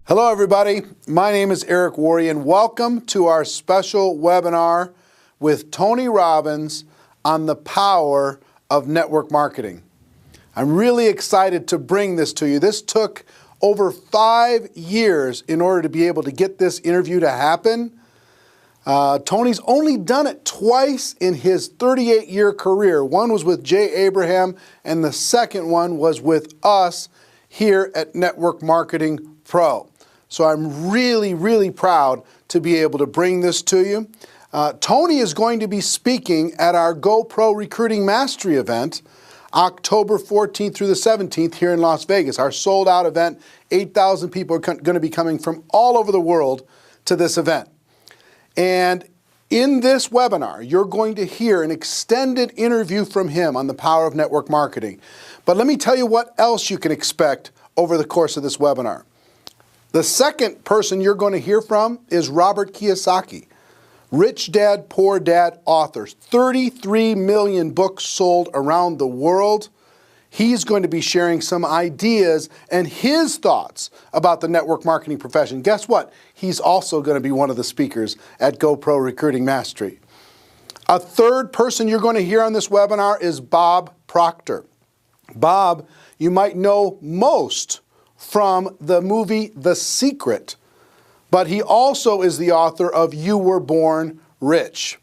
Hello everybody, my name is Eric Worre and welcome to our special webinar with Tony Robbins on the power of network marketing. I'm really excited to bring this to you. This took over 5 years in order to be able to get this interview to happen. Tony's only done it twice in his 38-year career. One was with Jay Abraham and the second one was with us here at Network Marketing Pro. So I'm really proud to be able to bring this to you. Tony is going to be speaking at our GoPro Recruiting Mastery event, October 14th through the 17th here in Las Vegas. Our sold out event, 8,000 people are going to be coming from all over the world to this event. And in this webinar, you're going to hear an extended interview from him on the power of network marketing. But let me tell you what else you can expect over the course of this webinar. The second person you're going to hear from is Robert Kiyosaki, Rich Dad, Poor Dad author, 33 million books sold around the world. He's going to be sharing some ideas and his thoughts about the network marketing profession. Guess what? He's also going to be one of the speakers at GoPro Recruiting Mastery. A third person you're going to hear on this webinar is Bob Proctor. Bob, you might know most from the movie The Secret, but he also is the author of You Were Born Rich.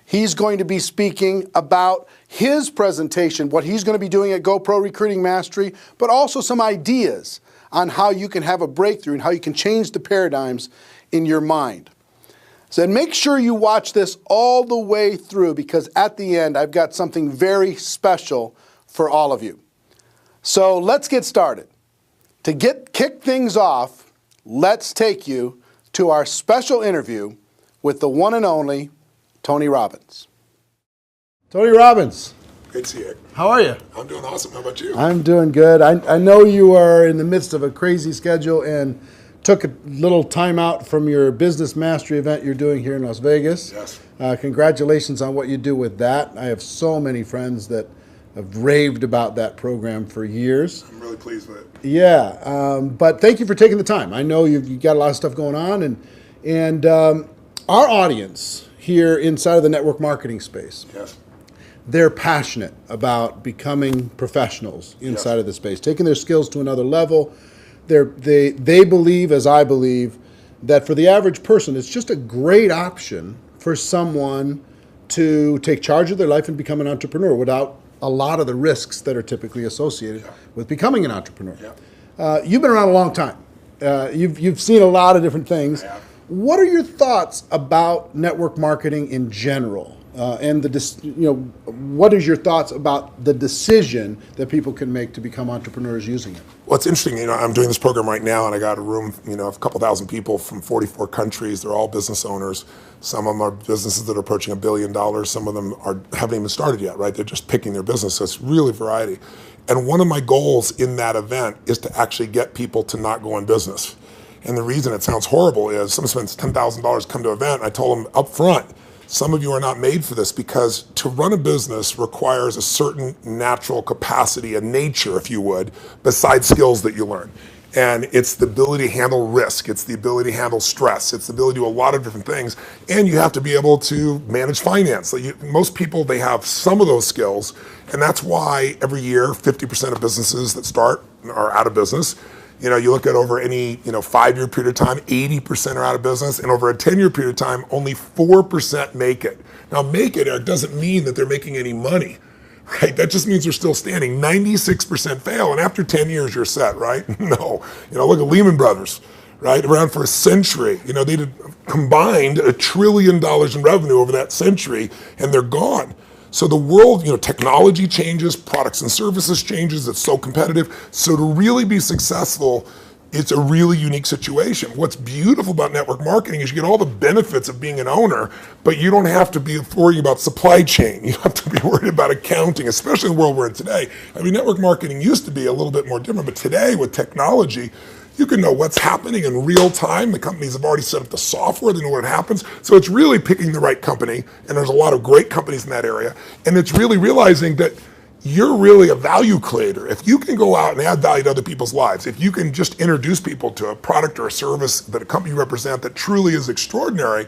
He's going to be speaking about his presentation, what he's going to be doing at GoPro Recruiting Mastery, but also some ideas on how you can have a breakthrough and how you can change the paradigms in your mind. So make sure you watch this all the way through because at the end I've got something very special for all of you. So let's get started. To kick things off, let's take you to our special interview with the one and only Tony Robbins. Tony Robbins. Great to see you. How are you? I'm doing awesome. How about you? I'm doing good. I know you are in the midst of a crazy schedule and took a little time out from your business mastery event you're doing here in Las Vegas. Yes. Congratulations on what you do with that. I have so many friends that have raved about that program for years. I'm really pleased with it. Yeah, but thank you for taking the time. I know you've got a lot of stuff going on, and our audience here inside of the network marketing space, Yes. they're passionate about becoming professionals inside of the space, taking their skills to another level. They believe, as I believe, that for the average person, it's just a great option for someone to take charge of their life and become an entrepreneur without a lot of the risks that are typically associated with becoming an entrepreneur. You've been around a long time. You've seen a lot of different things. What are your thoughts about network marketing in general? What is your thoughts about the decision that people can make to become entrepreneurs using it? Well, it's interesting. I'm doing this program right now, and I got a room, of a couple thousand people from 44 countries. They're all business owners. Some of them are businesses that are approaching $1 billion. Some of them haven't even started yet, right? They're just picking their business. So it's really variety. And one of my goals in that event is to actually get people to not go in business. And the reason it sounds horrible is someone spends $10,000 to come to an event. And I told them up front, some of you are not made for this because to run a business requires a certain natural capacity, a nature, if you would, besides skills that you learn. And it's the ability to handle risk. It's the ability to handle stress. It's the ability to do a lot of different things. And you have to be able to manage finance. Most people, they have some of those skills. And that's why every year, 50% of businesses that start are out of business. You look at over any 5-year period of time, 80% are out of business, and over a 10-year period of time, only 4% make it. Now, make it, Eric, doesn't mean that they're making any money, right? That just means they're still standing. 96% fail, and after 10 years, you're set, right? No. Look at Lehman Brothers, right? Around for a century. They did combined $1 trillion in revenue over that century, and they're gone. So the world, technology changes, products and services changes, it's so competitive. So to really be successful, it's a really unique situation. What's beautiful about network marketing is you get all the benefits of being an owner, but you don't have to be worrying about supply chain. You don't have to be worried about accounting, especially in the world we're in today. Network marketing used to be a little bit more different, but today with technology, you can know what's happening in real time. The companies have already set up the software, they know what happens. So it's really picking the right company, and there's a lot of great companies in that area. And it's really realizing that you're really a value creator. If you can go out and add value to other people's lives, if you can just introduce people to a product or a service that a company you represent that truly is extraordinary,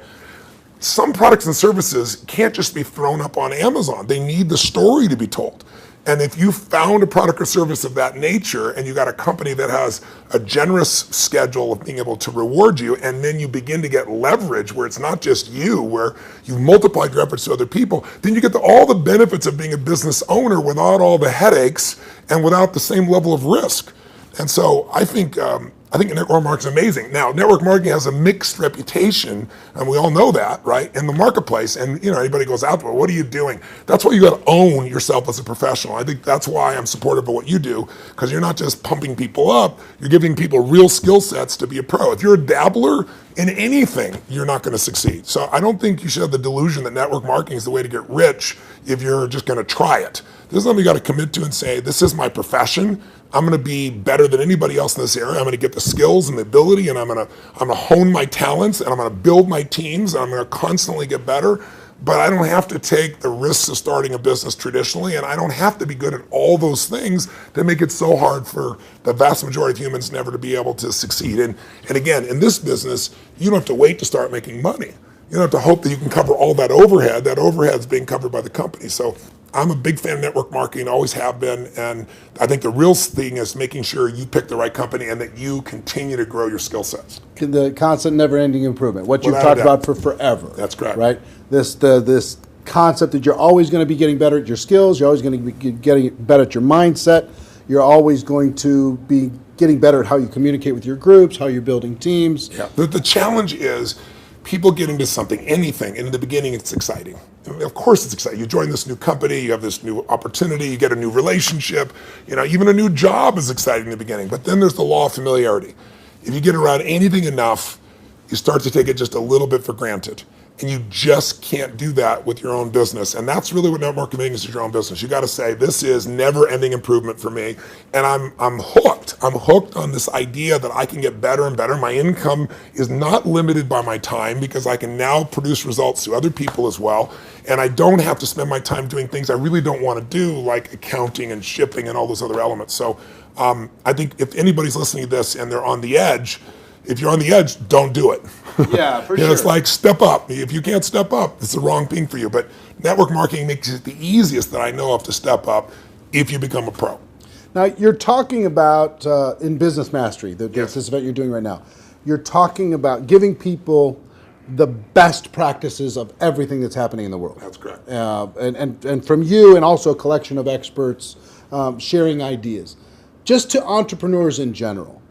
some products and services can't just be thrown up on Amazon. They need the story to be told. And if you found a product or service of that nature and you got a company that has a generous schedule of being able to reward you, and then you begin to get leverage where it's not just you, where you've multiplied your efforts to other people, then you get all the benefits of being a business owner without all the headaches and without the same level of risk. And so I think network marketing is amazing. Now, network marketing has a mixed reputation, and we all know that, right, in the marketplace. And anybody goes out there, what are you doing? That's why you got to own yourself as a professional. I think that's why I'm supportive of what you do, because you're not just pumping people up, you're giving people real skill sets to be a pro. If you're a dabbler in anything, you're not going to succeed. So I don't think you should have the delusion that network marketing is the way to get rich if you're just going to try it. This is something you got to commit to and say, this is my profession. I'm going to be better than anybody else in this area. I'm going to get the skills and the ability, and I'm going to hone my talents, and I'm going to build my teams, and I'm going to constantly get better. But I don't have to take the risks of starting a business traditionally, and I don't have to be good at all those things that make it so hard for the vast majority of humans never to be able to succeed. And again, in this business, you don't have to wait to start making money. You don't have to hope that you can cover all that overhead. That overhead is being covered by the company. So I'm a big fan of network marketing, always have been, and I think the real thing is making sure you pick the right company and that you continue to grow your skill sets. The constant never-ending improvement, what you've talked about for forever. That's correct. Right? This concept that you're always going to be getting better at your skills, you're always going to be getting better at your mindset, you're always going to be getting better at how you communicate with your groups, how you're building teams. Yeah. The challenge is people get into something, anything, and in the beginning it's exciting. Of course it's exciting. You join this new company, you have this new opportunity, you get a new relationship, even a new job is exciting in the beginning, but then there's the law of familiarity. If you get around anything enough, you start to take it just a little bit for granted. And you just can't do that with your own business. And that's really what network marketing is your own business. You got to say, this is never-ending improvement for me. And I'm hooked. I'm hooked on this idea that I can get better and better. My income is not limited by my time because I can now produce results to other people as well. And I don't have to spend my time doing things I really don't want to do, like accounting and shipping and all those other elements. So I think if anybody's listening to this and they're on the edge, if you're on the edge, don't do it. Yeah, for sure. It's like step up. If you can't step up, it's the wrong thing for you. But network marketing makes it the easiest that I know of to step up if you become a pro. Now, you're talking about, in Business Mastery, this event you're doing right now, you're talking about giving people the best practices of everything that's happening in the world. That's correct. And from you and also a collection of experts sharing ideas. Just to entrepreneurs in general.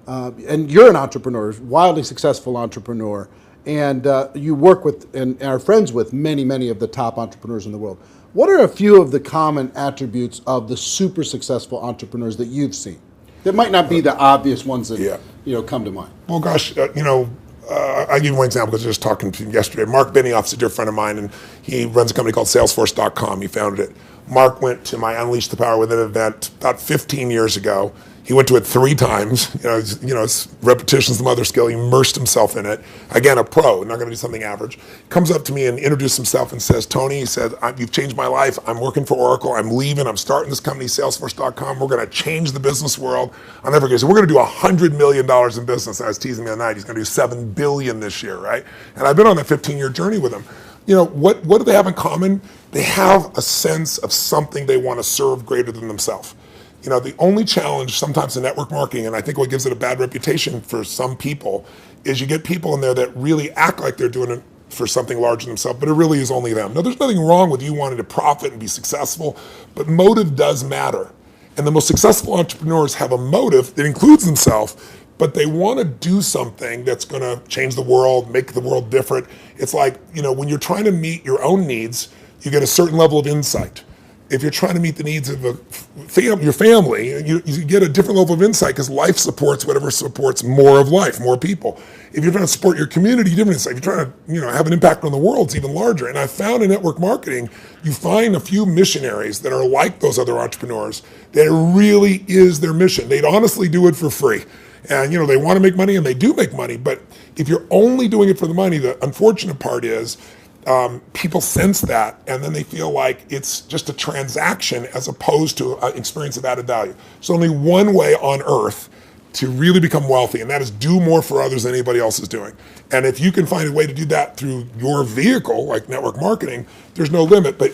And you're an entrepreneur, wildly successful entrepreneur, and you work with and are friends with many of the top entrepreneurs in the world. What are a few of the common attributes of the super successful entrepreneurs that you've seen? That might not be the obvious ones that come to mind. Well, gosh, I'll give you one example because I was just talking to him yesterday. Mark Benioff's a dear friend of mine, and he runs a company called Salesforce.com. He founded it. Mark went to my Unleash the Power Within event about 15 years ago. He went to it 3 times. It's repetition's the mother skill. He immersed himself in it. Again, a pro, not going to do something average. Comes up to me and introduces himself and says, Tony, he said, you've changed my life. I'm working for Oracle. I'm leaving. I'm starting this company, Salesforce.com. We're going to change the business world. I'll never forget. So we're going to do $100 million in business. I was teasing me the other night. He's going to do $7 billion this year, right? And I've been on that 15-year journey with him. What do they have in common? They have a sense of something they want to serve greater than themselves. The only challenge sometimes in network marketing, and I think what gives it a bad reputation for some people, is you get people in there that really act like they're doing it for something larger than themselves, but it really is only them. Now, there's nothing wrong with you wanting to profit and be successful, but motive does matter. And the most successful entrepreneurs have a motive that includes themselves, but they want to do something that's going to change the world, make the world different. It's like, when you're trying to meet your own needs, you get a certain level of insight. If you're trying to meet the needs of your family, you get a different level of insight because life supports whatever supports more of life, more people. If you're trying to support your community, different insight. If you're trying to have an impact on the world, it's even larger. And I found in network marketing, you find a few missionaries that are like those other entrepreneurs that it really is their mission. They'd honestly do it for free. And they want to make money and they do make money. But if you're only doing it for the money, the unfortunate part is people sense that, and then they feel like it's just a transaction as opposed to an experience of added value. There's only one way on earth to really become wealthy, and that is do more for others than anybody else is doing. And if you can find a way to do that through your vehicle, like network marketing, there's no limit. But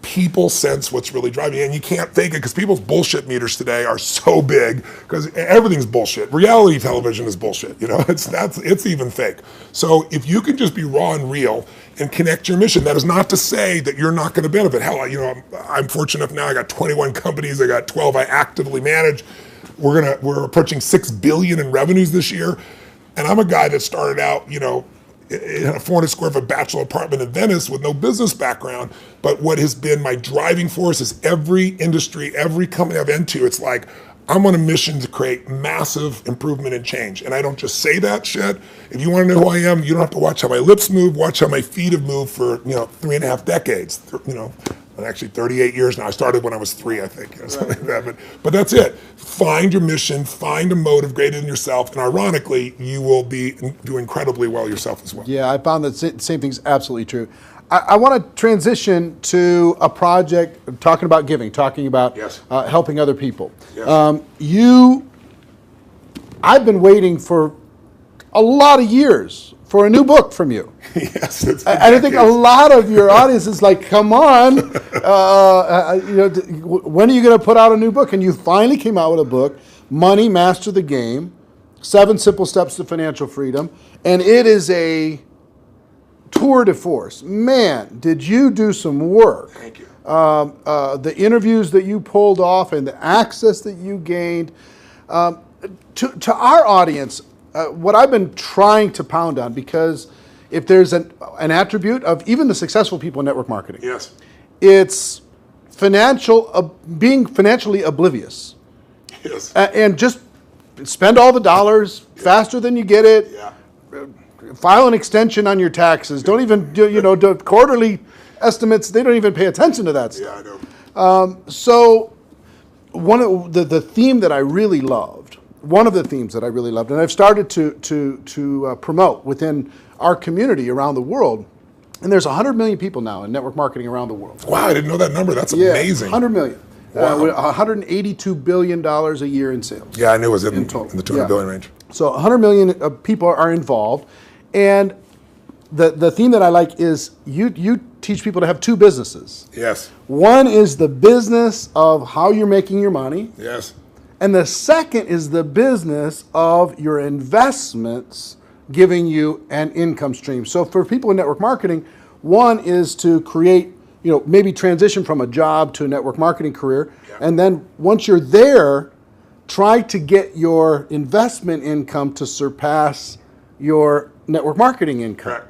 people sense what's really driving you, and you can't fake it, because people's bullshit meters today are so big because everything's bullshit. Reality television is bullshit. It's even fake. So if you can just be raw and real and connect your mission, that is not to say that you're not going to benefit. Hell, I'm fortunate enough now. I got 21 companies. I got 12 I actively manage. We're approaching $6 billion in revenues this year, and I'm a guy that started out, in a 400 square foot bachelor apartment in Venice with no business background. But what has been my driving force is every industry, every company I've been to, it's like, I'm on a mission to create massive improvement and change. And I don't just say that shit. If you want to know who I am, you don't have to watch how my lips move, watch how my feet have moved for, 3.5 decades, actually 38 years now. I started when I was 3, I think, something like that. But that's it. Find your mission, find a motive greater than yourself, and ironically, you will do incredibly well yourself as well. Yeah, I found that same thing's absolutely true. I want to transition to a project talking about giving, talking about helping other people. Yes. I've been waiting for a lot of years for a new book from you. Yes, it's I think a lot of your audience is like, come on, when are you going to put out a new book? And you finally came out with a book, Money, Master the Game, 7 Simple Steps to Financial Freedom. And it is a tour de force. Man, did you do some work. Thank you. The interviews that you pulled off and the access that you gained. To our audience, what I've been trying to pound on, because if there's an attribute of even the successful people in network marketing, yes, it's being financially oblivious. Yes. And just spend all the dollars faster than you get it. Yeah. File an extension on your taxes. Don't even do quarterly estimates. They don't even pay attention to that stuff. Yeah, I know. So one of the theme that I really loved, one of the themes that I really loved, and I've started to promote within our community around the world, and there's 100 million people now in network marketing around the world. Wow, I didn't know that number. That's amazing. 100 million. Wow. $182 billion a year in sales. Yeah, I knew it was in total. the 200 billion range. So 100 million people are involved, and the theme that I like is you teach people to have 2 businesses. Yes. One is the business of how you're making your money. Yes. And the second is the business of your investments giving you an income stream. So for people in network marketing, one is to create, maybe transition from a job to a network marketing career. Yeah. And then once you're there, try to get your investment income to surpass your network marketing income. Correct.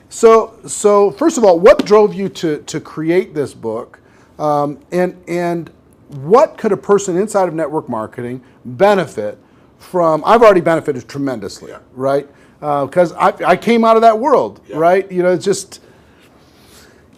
So first of all, what drove you to create this book? And what could a person inside of network marketing benefit from? I've already benefited tremendously, Yeah. right? Because I came out of that world, Yeah. right? It's just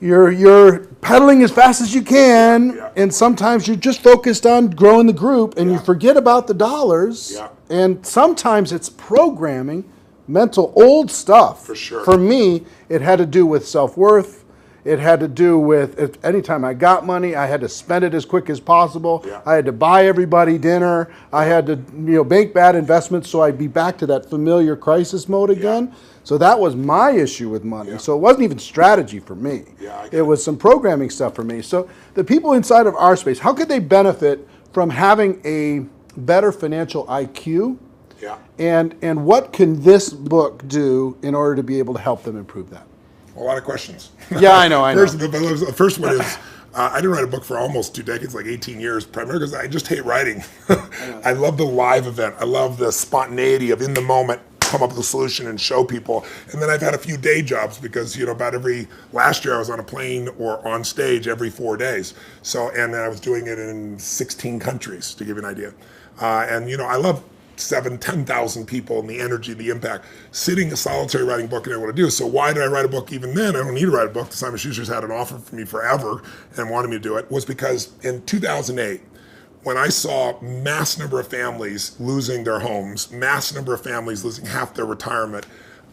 you're pedaling as fast as you can, Yeah. and sometimes you're just focused on growing the group, and you forget about the dollars. Yeah. And sometimes it's programming, mental old stuff. For sure. For me, it had to do with self-worth. It had to do with anytime I got money, I had to spend it as quick as possible. Yeah. I had to buy everybody dinner. I had to make bad investments so I'd be back to that familiar crisis mode again. So that was my issue with money. Yeah. So it wasn't even strategy for me. Yeah, I get it was some programming stuff for me. So the people inside of our space, how could they benefit from having a better financial IQ? Yeah. And what can this book do in order to be able to help them improve that? A lot of questions. Yeah, I know. The first one is, I didn't write a book for almost 2 decades, like 18 years, primarily because I just hate writing. I love the live event. I love the spontaneity of in the moment, come up with a solution and show people. And then I've had a few day jobs because, last year I was on a plane or on stage every 4 days. And I was doing it in 16 countries, to give you an idea. I love 10,000 people and the energy, the impact. Sitting a solitary writing a book I didn't want to do. So why did I write a book even then? I don't need to write a book. Simon Schuster's had an offer for me forever and wanted me to do it. Was because in 2008, when I saw mass number of families losing their homes, mass number of families losing half their retirement,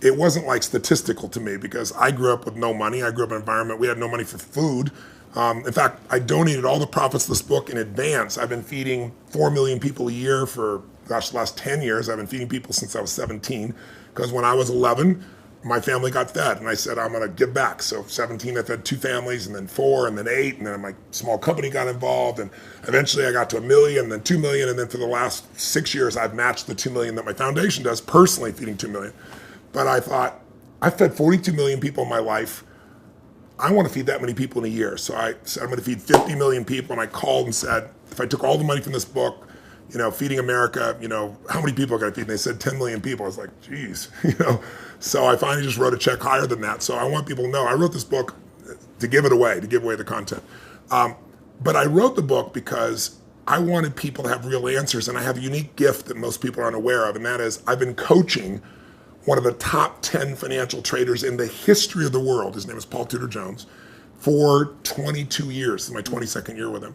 it wasn't like statistical to me because I grew up with no money. I grew up in an environment, we had no money for food. In fact, I donated all the profits of this book in advance. I've been feeding 4 million people a year for, gosh, the last 10 years. I've been feeding people since I was 17 because when I was 11, my family got fed and I said, I'm gonna give back. So 17, I fed 2 families and then 4 and then 8 and then my small company got involved and eventually I got to 1 million and then 2 million and then for the last 6 years I've matched the 2 million that my foundation does, personally feeding 2 million. But I thought, I fed 42 million people in my life. I want to feed that many people in a year. So I said, I'm going to feed 50 million people. And I called and said, if I took all the money from this book, Feeding America, how many people can I feed? And they said 10 million people. I was like, geez, So I finally just wrote a check higher than that. So I want people to know, I wrote this book to give it away, to give away the content. But I wrote the book because I wanted people to have real answers. And I have a unique gift that most people aren't aware of. And that is I've been coaching one of the top 10 financial traders in the history of the world. His name is Paul Tudor Jones, for 22 years. This is my 22nd year with him.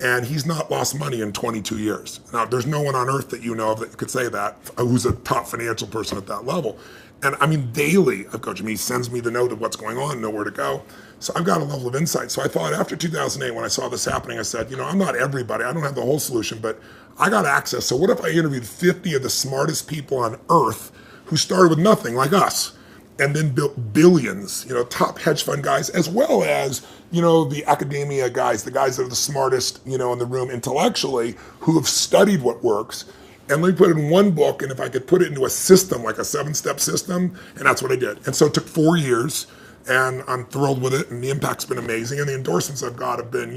And he's not lost money in 22 years. Now, there's no one on earth that you know of that could say that, who's a top financial person at that level. And I mean, daily, I coach him. He sends me the note of what's going on, know where to go. So I've got a level of insight. So I thought after 2008, when I saw this happening, I said, I'm not everybody. I don't have the whole solution, but I got access. So what if I interviewed 50 of the smartest people on earth who started with nothing like us and then built billions, top hedge fund guys, as well as, the academia guys, the guys that are the smartest, in the room intellectually, who have studied what works. And let me put it in one book, and if I could put it into a system, like a 7-step system, and that's what I did. And so it took 4 years, and I'm thrilled with it, and the impact's been amazing. And the endorsements I've got have been,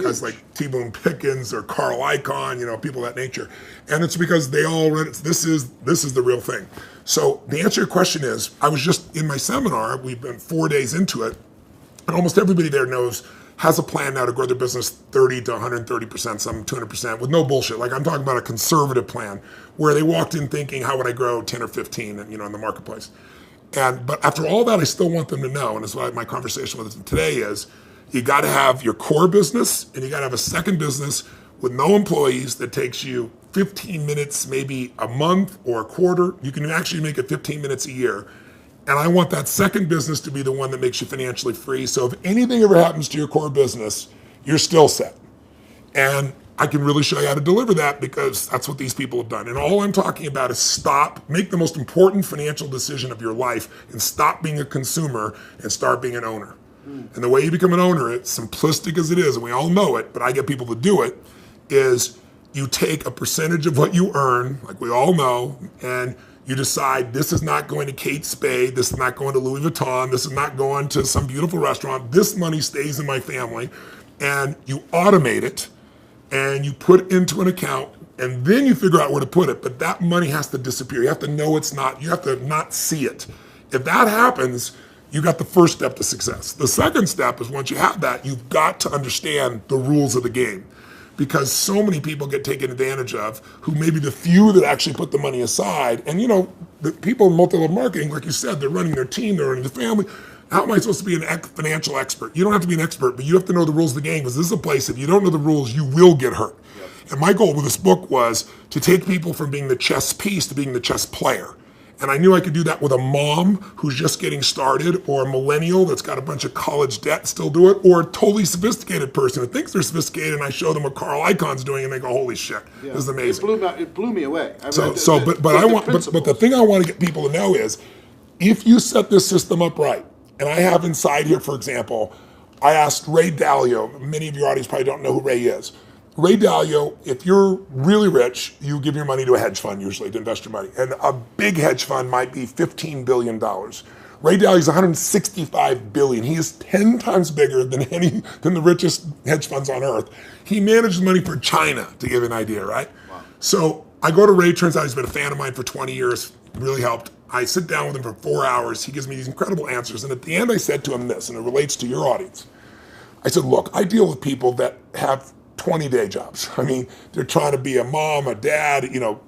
guys like T. Boone Pickens or Carl Icahn, people of that nature. And it's because they all read it. This is the real thing. So the answer to your question is, I was just in my seminar, we've been 4 days into it, and almost everybody there has a plan now to grow their business 30 to 130%, some 200%, with no bullshit. Like I'm talking about a conservative plan where they walked in thinking, how would I grow 10 or 15, in the marketplace? But after all that, I still want them to know, and that's why my conversation with them today is, you got to have your core business, and you got to have a second business with no employees that takes you 15 minutes, maybe a month or a quarter. You can actually make it 15 minutes a year. And I want that second business to be the one that makes you financially free. So if anything ever happens to your core business, you're still set. And I can really show you how to deliver that because that's what these people have done. And all I'm talking about is make the most important financial decision of your life and stop being a consumer and start being an owner. And the way you become an owner, it's simplistic as it is, and we all know it, but I get people to do it, is you take a percentage of what you earn, like we all know, and you decide this is not going to Kate Spade, this is not going to Louis Vuitton, this is not going to some beautiful restaurant, this money stays in my family, and you automate it, and you put it into an account, and then you figure out where to put it, but that money has to disappear. You have to know it's not, you have to not see it. If that happens, you got the first step to success. The second step is once you have that, you've got to understand the rules of the game. Because so many people get taken advantage of, who may be the few that actually put the money aside. And the people in multi-level marketing, like you said, they're running their team, they're running the family. How am I supposed to be a financial expert? You don't have to be an expert, but you have to know the rules of the game, because this is a place, if you don't know the rules, you will get hurt. Yep. And my goal with this book was to take people from being the chess piece to being the chess player. And I knew I could do that with a mom who's just getting started, or a millennial that's got a bunch of college debt, still do it, or a totally sophisticated person who thinks they're sophisticated, and I show them what Carl Icahn's doing, and they go, "Holy shit, this is amazing." It blew me away. But the thing I want to get people to know is, if you set this system up right, and I have inside here, for example, I asked Ray Dalio. Many of your audience probably don't know who Ray is. Ray Dalio, if you're really rich, you give your money to a hedge fund usually to invest your money. And a big hedge fund might be $15 billion. Ray Dalio's $165 billion. He is 10 times bigger than the richest hedge funds on earth. He manages money for China, to give an idea, right? Wow. So I go to Ray, turns out he's been a fan of mine for 20 years, really helped. I sit down with him for 4 hours. He gives me these incredible answers. And at the end, I said to him this, and it relates to your audience. I said, look, I deal with people that have 20-day jobs. I mean, they're trying to be a mom, a dad,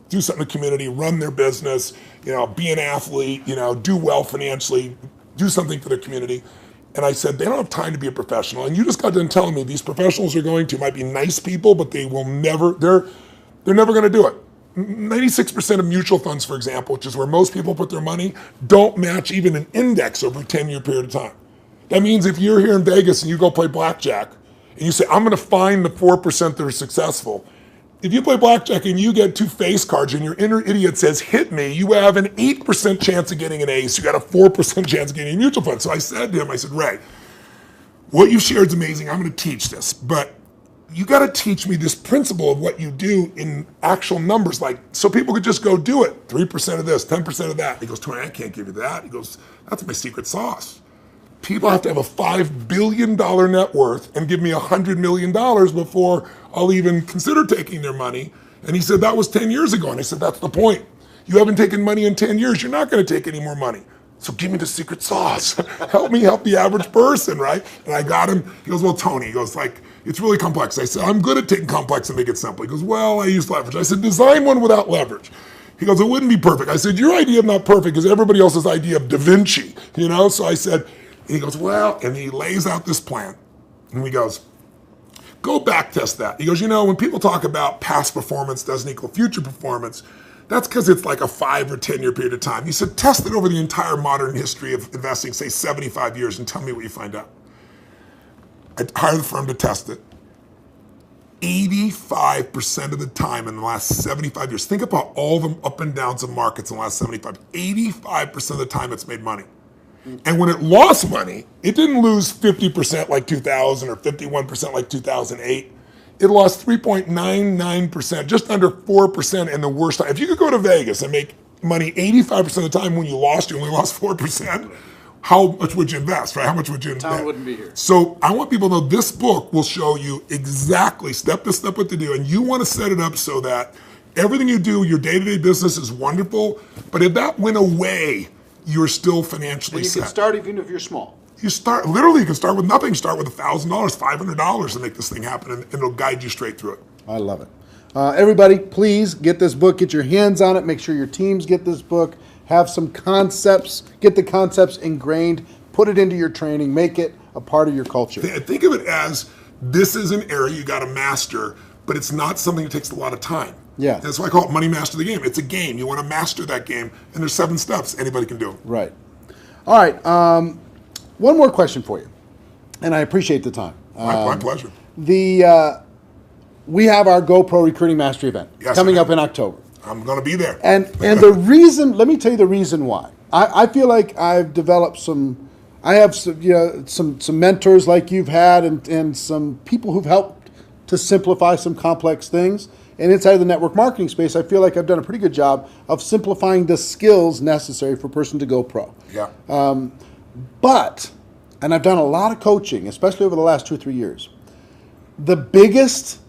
do something in the community, run their business, be an athlete, do well financially, do something for their community. And I said, they don't have time to be a professional. And you just got done telling me these professionals might be nice people, but they will never, they're never going to do it. 96% of mutual funds, for example, which is where most people put their money, don't match even an index over a 10-year period of time. That means if you're here in Vegas and you go play blackjack and you say, I'm going to find the 4% that are successful, if you play blackjack and you get 2 face cards and your inner idiot says, hit me, you have an 8% chance of getting an ace. You got a 4% chance of getting a mutual fund. So I said to him, I said, Ray, what you've shared is amazing. I'm going to teach this, but you got to teach me this principle of what you do in actual numbers, like so people could just go do it. 3% of this, 10% of that. He goes, Tony, I can't give you that. He goes, that's my secret sauce. People have to have a $5 billion net worth and give me $100 million before I'll even consider taking their money. And he said, that was 10 years ago. And I said, that's the point. You haven't taken money in 10 years. You're not going to take any more money. So give me the secret sauce. Help me help the average person, right? And I got him. He goes, well, Tony, he goes, like, it's really complex. I said, I'm good at taking complex and make it simple. He goes, well, I use leverage. I said, design one without leverage. He goes, it wouldn't be perfect. I said, your idea of not perfect is everybody else's idea of Da Vinci, you know? So I said, and he goes, well, and he lays out this plan. And he goes, go back test that. He goes, you know, when people talk about past performance doesn't equal future performance, that's because it's like a 5 or 10 year period of time. He said, test it over the entire modern history of investing, say 75 years, and tell me what you find out. I hired the firm to test it. 85% of the time in the last 75 years, think about all the up and downs of markets in the last 85% of the time it's made money. And when it lost money, it didn't lose 50% like 2000 or 51% like 2008. It lost 3.99%, just under 4% in the worst time. If you could go to Vegas and make money 85% of the time when you only lost 4%, how much would you invest, right? How much would you invest? Town wouldn't be here. So I want people to know this book will show you exactly step by step what to do. And you want to set it up so that everything you do, your day-to-day business is wonderful. But if that went away, you're still financially set. And you can start even if you're small. You can start with nothing. Start with $1,000, $500 to make this thing happen, and it'll guide you straight through it. I love it. Everybody, please get this book. Get your hands on it. Make sure your teams get this book. Have some concepts. Get the concepts ingrained. Put it into your training. Make it a part of your culture. Think of it as this is an area you got to master, but it's not something that takes a lot of time. Yeah. That's why I call it Money Master the Game. It's a game. You want to master that game, and there's 7 steps anybody can do. Right. All right. One more question for you, and I appreciate the time. My pleasure. We have our GoPro Recruiting Mastery event coming up in October. I'm going to be there. And the reason, let me tell you the reason why. I feel like I've developed some mentors like you've had and some people who've helped to simplify some complex things. And inside of the network marketing space, I feel like I've done a pretty good job of simplifying the skills necessary for a person to go pro. Yeah. And I've done a lot of coaching, especially over the last 2 or 3 years. The biggest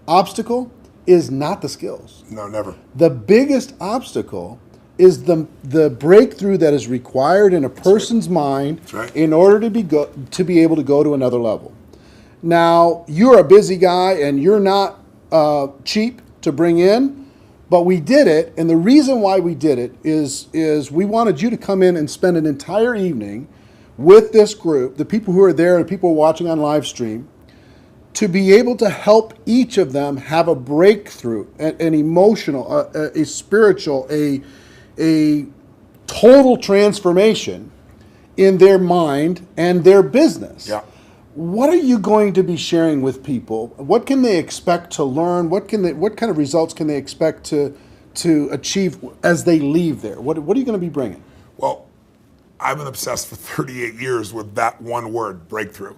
obstacle is not the skills. No, never. The biggest obstacle is the breakthrough that is required in a person's mind in order to be able to go to another level. Now, you're a busy guy and you're not cheap to bring in, but we did it, and the reason why we did it is we wanted you to come in and spend an entire evening with this group, the people who are there and people watching on live stream, to be able to help each of them have a breakthrough, an emotional, a spiritual, a total transformation in their mind and their business. Yeah. What are you going to be sharing with people? What can they expect to learn? What kind of results can they expect to achieve as they leave there? What are you going to be bringing? Well, I've been obsessed for 38 years with that one word, breakthrough.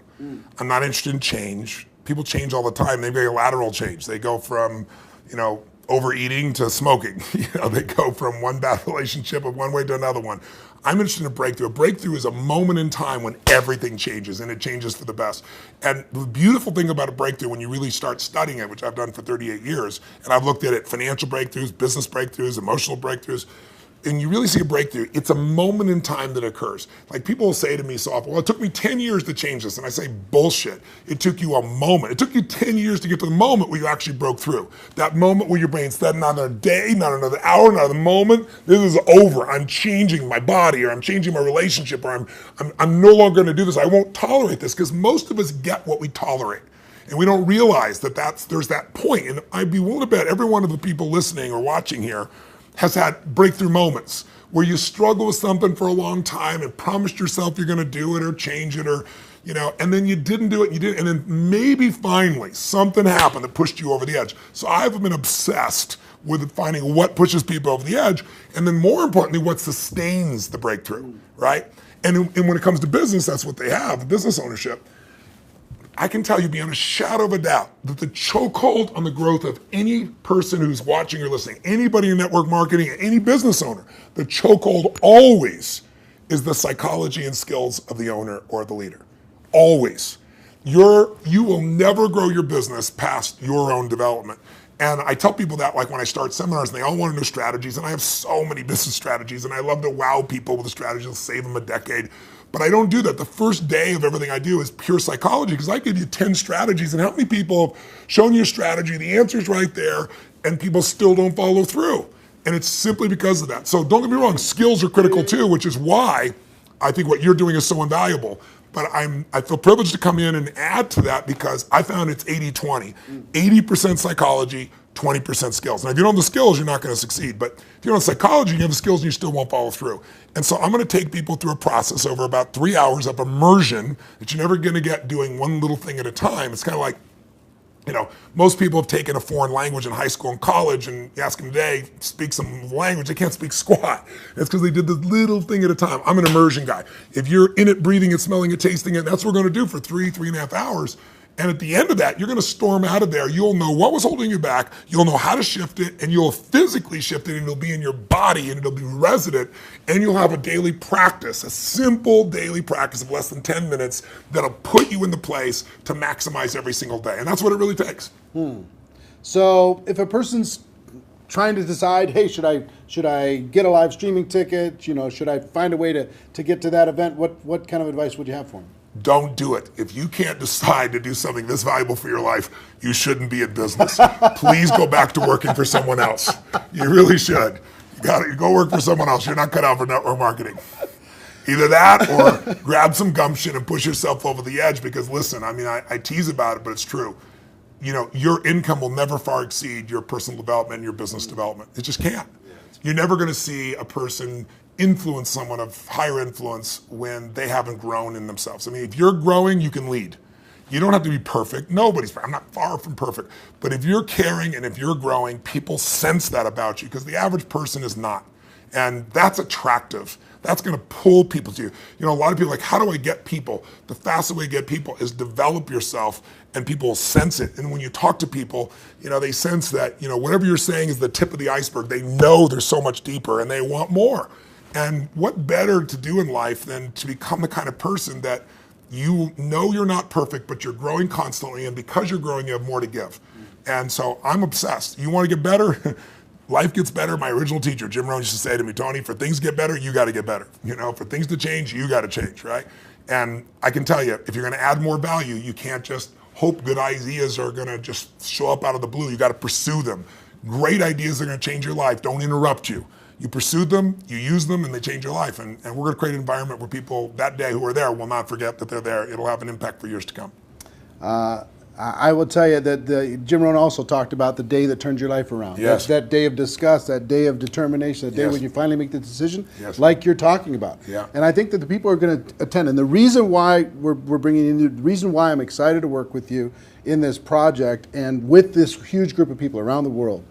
I'm not interested in change. People change all the time. They make a lateral change. They go from, overeating to smoking. They go from one bad relationship of one way to another one. I'm interested in a breakthrough. A breakthrough is a moment in time when everything changes, and it changes for the best. And the beautiful thing about a breakthrough, when you really start studying it, which I've done for 38 years, and I've looked at it, financial breakthroughs, business breakthroughs, emotional breakthroughs, and you really see a breakthrough, it's a moment in time that occurs. Like people will say to me so often, well, it took me 10 years to change this. And I say, bullshit. It took you a moment. It took you 10 years to get to the moment where you actually broke through. That moment where your brain said, not another day, not another hour, not another moment. This is over. I'm changing my body, or I'm changing my relationship, or I'm no longer going to do this. I won't tolerate this, because most of us get what we tolerate. And we don't realize that there's that point. And I'd be willing to bet every one of the people listening or watching here has had breakthrough moments where you struggle with something for a long time and promised yourself you're going to do it or change it or, and then you didn't do it, and then maybe finally something happened that pushed you over the edge. So I've been obsessed with finding what pushes people over the edge, and then more importantly, what sustains the breakthrough, right? And when it comes to business, that's what they have, business ownership. I can tell you beyond a shadow of a doubt that the chokehold on the growth of any person who's watching or listening, anybody in network marketing, any business owner, the chokehold always is the psychology and skills of the owner or the leader. Always. You will never grow your business past your own development. And I tell people that like when I start seminars and they all want to know strategies, and I have so many business strategies and I love to wow people with the strategies, save them a decade. But I don't do that. The first day of everything I do is pure psychology because I give you 10 strategies, and how many people have shown you a strategy, the answer's right there, and people still don't follow through. And it's simply because of that. So don't get me wrong, skills are critical too, which is why I think what you're doing is so invaluable. But I feel privileged to come in and add to that because I found it's 80-20. 80% psychology, 20% skills. Now, if you don't have the skills, you're not going to succeed. But if you don't have psychology, you have the skills and you still won't follow through. And so I'm going to take people through a process over about 3 hours of immersion that you're never going to get doing one little thing at a time. It's kind of like, most people have taken a foreign language in high school and college, and you ask them today, speak some language, they can't speak squat. It's because they did this little thing at a time. I'm an immersion guy. If you're in it, breathing it, smelling it, tasting it, that's what we're going to do for 3.5 hours. And at the end of that, you're going to storm out of there. You'll know what was holding you back. You'll know how to shift it, and you'll physically shift it, and it'll be in your body, and it'll be resident, and you'll have a daily practice, a simple daily practice of less than 10 minutes that'll put you in the place to maximize every single day. And that's what it really takes. So if a person's trying to decide, hey, should I get a live streaming ticket? Should I find a way to get to that event? What kind of advice would you have for them? Don't do it. If you can't decide to do something this valuable for your life, you shouldn't be in business. Please go back to working for someone else. You really should. You go work for someone else. You're not cut out for network marketing. Either that or grab some gumption and push yourself over the edge because listen, I tease about it, but it's true. Your income will never far exceed your personal development and your business development. It just can't. You're never going to see a person influence someone of higher influence when they haven't grown in themselves. If you're growing, you can lead. You don't have to be perfect. I'm not far from perfect. But if you're caring and if you're growing, people sense that about you because the average person is not. And that's attractive. That's going to pull people to you. A lot of people are like, how do I get people? The fastest way to get people is develop yourself and people will sense it. And when you talk to people, they sense that, whatever you're saying is the tip of the iceberg. They know there's so much deeper and they want more. And what better to do in life than to become the kind of person that you know you're not perfect, but you're growing constantly. And because you're growing, you have more to give. And so I'm obsessed. You want to get better? Life gets better. My original teacher, Jim Rohn, used to say to me, Tony, for things to get better, you got to get better. For things to change, you got to change, right? And I can tell you, if you're going to add more value, you can't just hope good ideas are going to just show up out of the blue. You got to pursue them. Great ideas are going to change your life. Don't interrupt you. You pursue them, you use them, and they change your life. And we're going to create an environment where people that day who are there will not forget that they're there. It'll have an impact for years to come. I will tell you that Jim Rohn also talked about the day that turns your life around. Yes. That day of disgust, that day of determination, that day Yes. when you finally make the decision, Yes. like you're talking about. Yeah. And I think that the people are going to attend. And the reason why we're bringing in you, the reason why I'm excited to work with you in this project and with this huge group of people around the world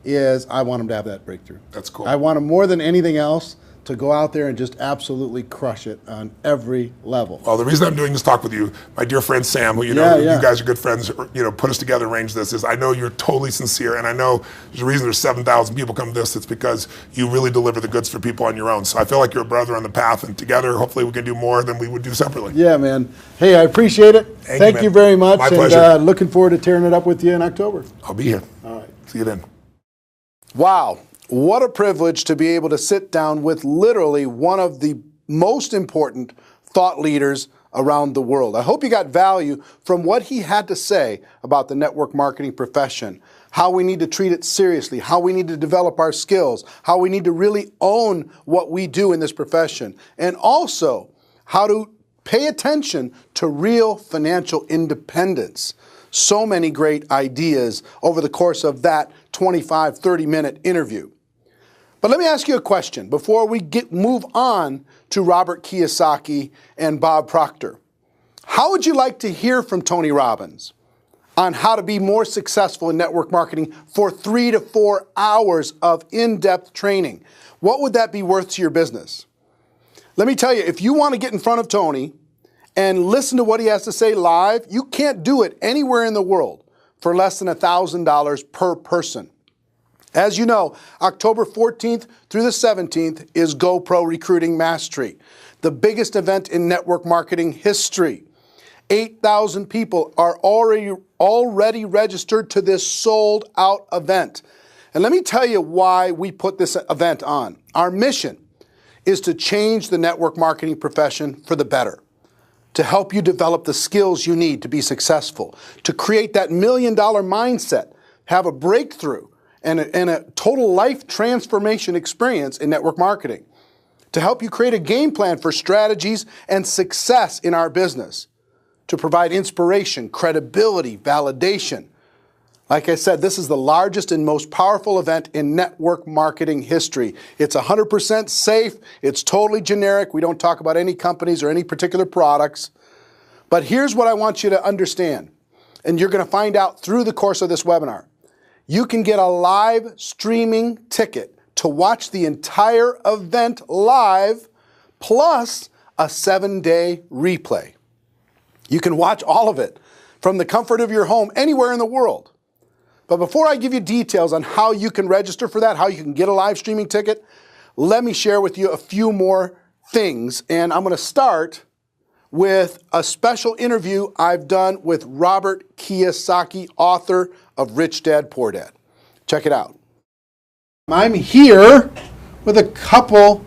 is I want them to have that breakthrough. That's cool. I want them more than anything else to go out there and just absolutely crush it on every level. Well, the reason I'm doing this talk with you, my dear friend Sam, who you guys are good friends, put us together, arranged this, is I know you're totally sincere, and I know there's a reason there's 7,000 people come to this. It's because you really deliver the goods for people on your own. So I feel like you're a brother on the path, and together, hopefully, we can do more than we would do separately. Yeah, man. Hey, I appreciate it. Thank you very much. My pleasure. And looking forward to tearing it up with you in October. I'll be here. All right. See you then. Wow. What a privilege to be able to sit down with literally one of the most important thought leaders around the world. I hope you got value from what he had to say about the network marketing profession, how we need to treat it seriously, how we need to develop our skills, how we need to really own what we do in this profession, and also how to pay attention to real financial independence. so many great ideas over the course of that 25, 30-minute interview. But let me ask you a question before we move on to Robert Kiyosaki and Bob Proctor. How would you like to hear from Tony Robbins on how to be more successful in network marketing for 3 to 4 hours of in-depth training? What would that be worth to your business? Let me tell you, if you want to get in front of Tony and listen to what he has to say live, you can't do it anywhere in the world for less than $1,000 per person. As you know, October 14th through the 17th is GoPro Recruiting Mastery, the biggest event in network marketing history. 8,000 people are already registered to this sold-out event. And let me tell you why we put this event on. Our mission is to change the network marketing profession for the better, to help you develop the skills you need to be successful, to create that $1 million mindset, have a breakthrough, and a total life transformation experience in network marketing, to help you create a game plan for strategies and success in our business, to provide inspiration, credibility, validation. Like I said, this is the largest and most powerful event in network marketing history. It's 100% safe. It's totally generic. We don't talk about any companies or any particular products. But here's what I want you to understand, and you're going to find out through the course of this webinar. You can get a live streaming ticket to watch the entire event live, plus a 7-day replay. You can watch all of it from the comfort of your home anywhere in the world. But before I give you details on how you can register for that, how you can get a live streaming ticket, let me share with you a few more things. And I'm going to start with a special interview I've done with Robert Kiyosaki, author of Rich Dad, Poor Dad. Check it out. I'm here with a couple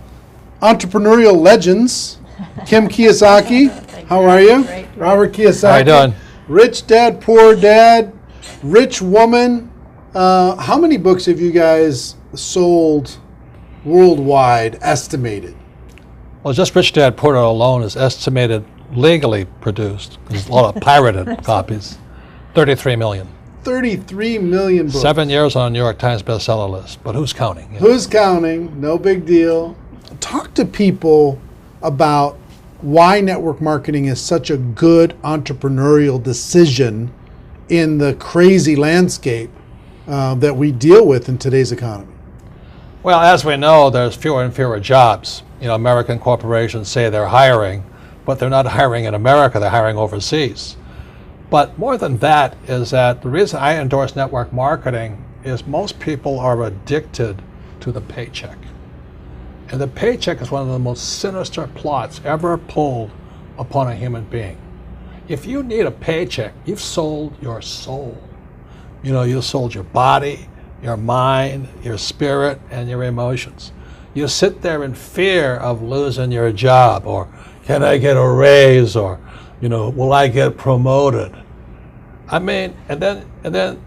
entrepreneurial legends. Kim Kiyosaki, how are you? Great. Robert Kiyosaki. How you doing? Rich Dad, Poor Dad, Rich Woman. How many books have you guys sold worldwide, estimated? Well, just Rich Dad, Poor Dad alone is estimated legally produced. There's a lot of pirated copies. 33 million. 33 million books. 7 years on a New York Times bestseller list, but who's counting? You know? Who's counting? No big deal. Talk to people about why network marketing is such a good entrepreneurial decision in the crazy landscape that we deal with in today's economy. Well, as we know, there's fewer and fewer jobs. You know, American corporations say they're hiring, but they're not hiring in America, they're hiring overseas. But more than that is that the reason I endorse network marketing is most people are addicted to the paycheck. And the paycheck is one of the most sinister plots ever pulled upon a human being. If you need a paycheck, you've sold your soul. You know, you sold your body, your mind, your spirit, and your emotions. You sit there in fear of losing your job, or can I get a raise, or, you know, will I get promoted? I mean, and then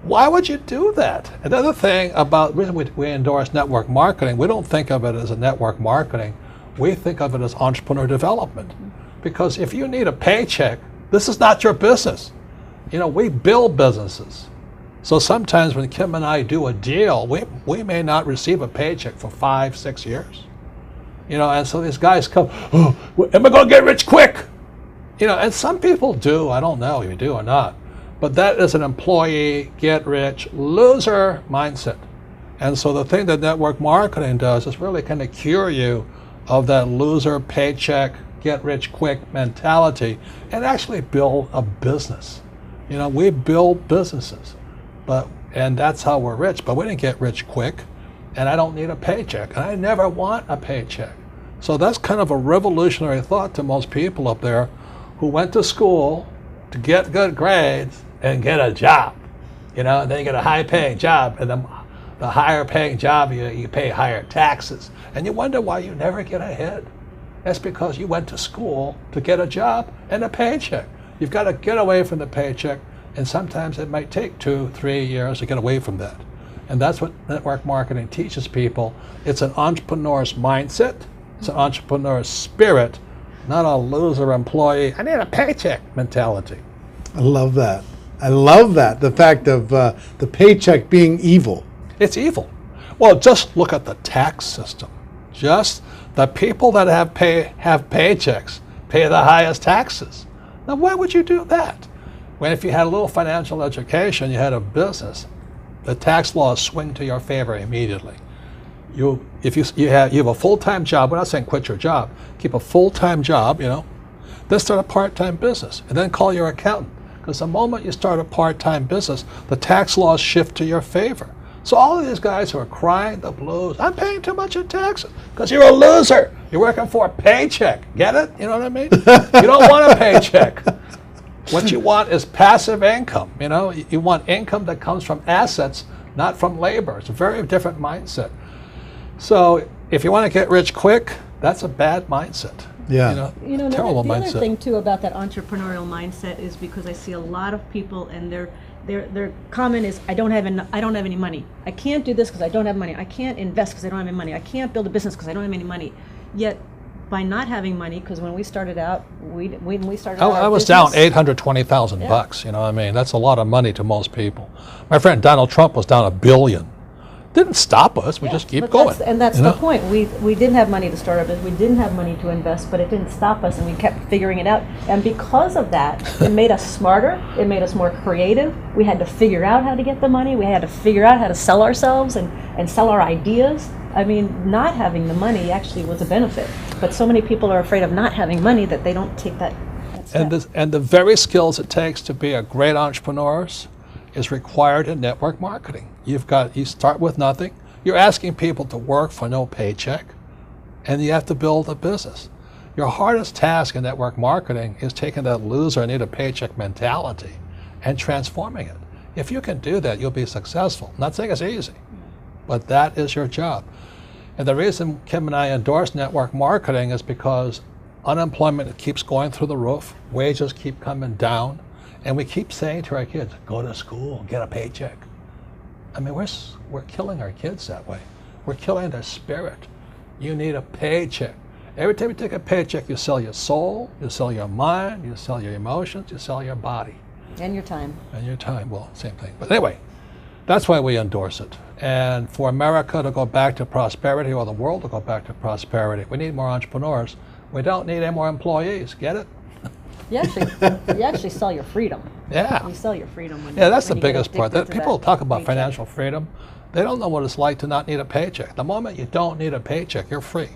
why would you do that? Another thing about the reason we endorse network marketing, we don't think of it as a network marketing, we think of it as entrepreneur development. Because if you need a paycheck, this is not your business. You know, we build businesses. So sometimes when Kim and I do a deal, we may not receive a paycheck for 5-6 years. You know, and so these guys come, oh, am I going to get rich quick? You know, and some people do, I don't know if you do or not. But that is an employee, get rich, loser mindset. And so the thing that network marketing does is really kind of cure you of that loser paycheck, get rich quick mentality and actually build a business. You know, we build businesses, and that's how we're rich, but we didn't get rich quick, and I don't need a paycheck, and I never want a paycheck. So that's kind of a revolutionary thought to most people up there who went to school to get good grades and get a job, you know, and then you get a high-paying job, and the higher-paying job, you pay higher taxes, and you wonder why you never get ahead. That's because you went to school to get a job and a paycheck. You've got to get away from the paycheck, and sometimes it might take 2-3 years to get away from that. And that's what network marketing teaches people. It's an entrepreneur's mindset, it's an entrepreneur's spirit, not a loser employee, I need a paycheck mentality. I love that. I love that. The fact of the paycheck being evil. It's evil. Well, just look at the tax system. Just the people that have paychecks pay the highest taxes. Now, why would you do that? When if you had a little financial education, you had a business, the tax laws swing to your favor immediately. If you have a full-time job, we're not saying quit your job, keep a full-time job, then start a part-time business, and then call your accountant. Because the moment you start a part-time business, the tax laws shift to your favor. So all of these guys who are crying the blues, I'm paying too much in taxes, because you're a loser. You're working for a paycheck. Get it? You know what I mean? You don't want a paycheck. What you want is passive income. You want income that comes from assets, not from labor. It's a very different mindset. So if you want to get rich quick, that's a bad mindset. Yeah. Terrible the mindset. other thing too about that entrepreneurial mindset is because I see a lot of people and their comment is I don't have any money. I can't do this because I don't have money. I can't invest because I don't have any money. I can't build a business because I don't have any money. Yet by not having money, because when we started out, I was down $820,000 You know what I mean? That's a lot of money to most people. My friend Donald Trump was down $1 billion. Didn't stop us. We just keep going. That's the point. We didn't have money to start our business. We didn't have money to invest, but it didn't stop us, and we kept figuring it out. And because of that, it made us smarter. It made us more creative. We had to figure out how to get the money. We had to figure out how to sell ourselves and sell our ideas. I mean, not having the money actually was a benefit. But so many people are afraid of not having money that they don't take that step. And the very skills it takes to be a great entrepreneur is required in network marketing. You start with nothing. You're asking people to work for no paycheck, and you have to build a business. Your hardest task in network marketing is taking that loser need a paycheck mentality and transforming it. If you can do that, you'll be successful. I'm not saying it's easy, but that is your job. And the reason Kim and I endorse network marketing is because unemployment keeps going through the roof, wages keep coming down, and we keep saying to our kids, go to school, get a paycheck. I mean, we're killing our kids that way. We're killing their spirit. You need a paycheck. Every time you take a paycheck, you sell your soul, you sell your mind, you sell your emotions, you sell your body. And your time. And your time, well, same thing. But anyway, that's why we endorse it. And for America to go back to prosperity, or the world to go back to prosperity, we need more entrepreneurs. We don't need any more employees. Get it? You actually sell your freedom. Yeah. You sell your freedom. That's the when you get biggest part. addicted to People that talk about paycheck. financial freedom. They don't know what it's like to not need a paycheck. The moment you don't need a paycheck, you're free.